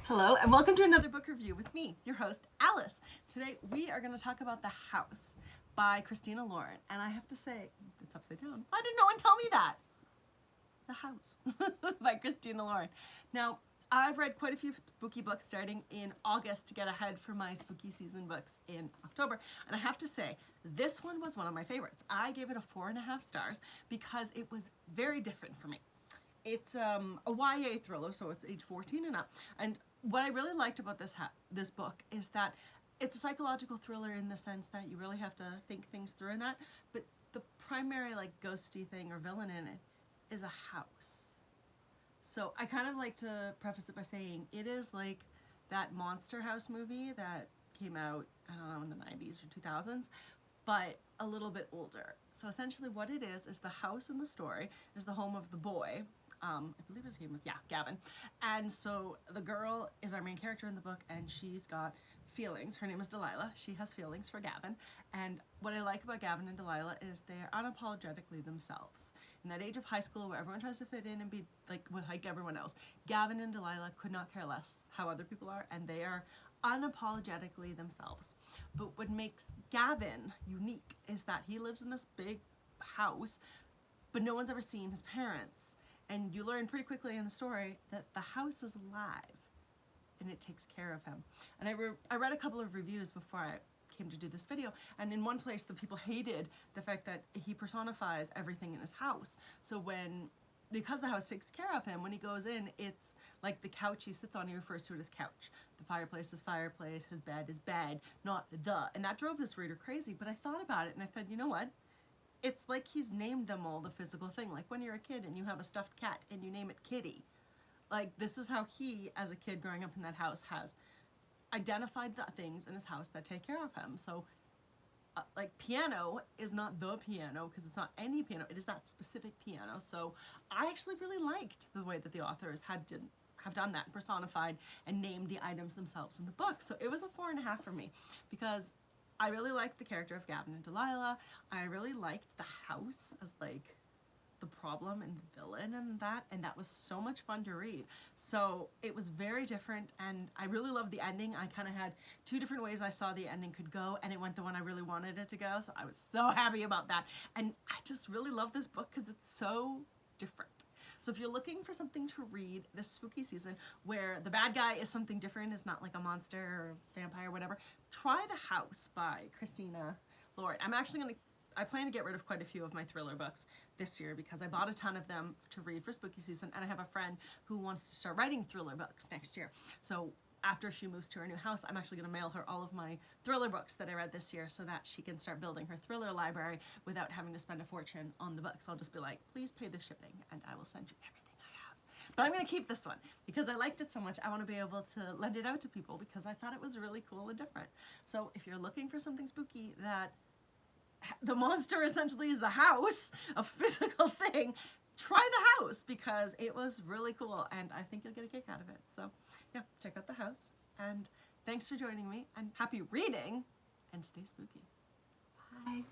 Hello and welcome to another book review with me, your host, Alice. Today we are going to talk about The House by Christina Lauren. And I have to say, it's upside down. Why didn't no one tell me that? The House by Christina Lauren. Now, I've read quite a few spooky books starting in August to get ahead for my spooky season books in October. And I have to say, this one was one of my favorites. I gave it a 4.5 stars because it was very different for me. It's a YA thriller, so it's age 14 and up. And what I really liked about this book is that it's a psychological thriller in the sense that you really have to think things through in that. But the primary like ghosty thing or villain in it is a house. So I kind of like to preface it by saying it is like that Monster House movie that came out, I don't know, in the 90s or 2000s, but a little bit older. So essentially what it is the house in the story is the home of the boy. I believe his name was, Gavin. And so the girl is our main character in the book, and she's got feelings. Her name is Delilah. She has feelings for Gavin. And what I like about Gavin and Delilah is they're unapologetically themselves. In that age of high school where everyone tries to fit in and be like everyone else, Gavin and Delilah could not care less how other people are, and they are unapologetically themselves. But what makes Gavin unique is that he lives in this big house, but no one's ever seen his parents. And you learn pretty quickly in the story that the house is alive and it takes care of him. And I read a couple of reviews before I came to do this video, and in one place the people hated the fact that he personifies everything in his house. So because the house takes care of him, when he goes in, it's like the couch he sits on, he refers to it as couch. The fireplace is fireplace, his bed is bed, not the. And that drove this reader crazy, but I thought about it and I said, you know what? It's like he's named them all the physical thing. Like when you're a kid and you have a stuffed cat and you name it Kitty. Like this is how he, as a kid growing up in that house, has identified the things in his house that take care of him. So like piano is not the piano because it's not any piano. It is that specific piano. So I actually really liked the way that the authors have done that, personified and named the items themselves in the book. So it was a 4.5 for me because I really liked the character of Gavin and Delilah. I really liked the house as like the problem and the villain and that was so much fun to read. So it was very different, and I really loved the ending. I kind of had two different ways I saw the ending could go, and it went the one I really wanted it to go, so I was so happy about that. And I just really love this book because it's so different. So if you're looking for something to read this spooky season where the bad guy is something different, is not like a monster or vampire or whatever, try The House by Christina Lauren. I plan to get rid of quite a few of my thriller books this year because I bought a ton of them to read for spooky season, and I have a friend who wants to start writing thriller books next year. So after she moves to her new house, I'm actually going to mail her all of my thriller books that I read this year so that she can start building her thriller library without having to spend a fortune on the books. I'll just be like, please pay the shipping and I will send you everything I have. But I'm going to keep this one because I liked it so much. I want to be able to lend it out to people because I thought it was really cool and different. So if you're looking for something spooky that the monster essentially is the house, a physical thing, try The House because it was really cool and I think you'll get a kick out of it. So yeah, check out The House, and thanks for joining me, and happy reading, and stay spooky. Bye.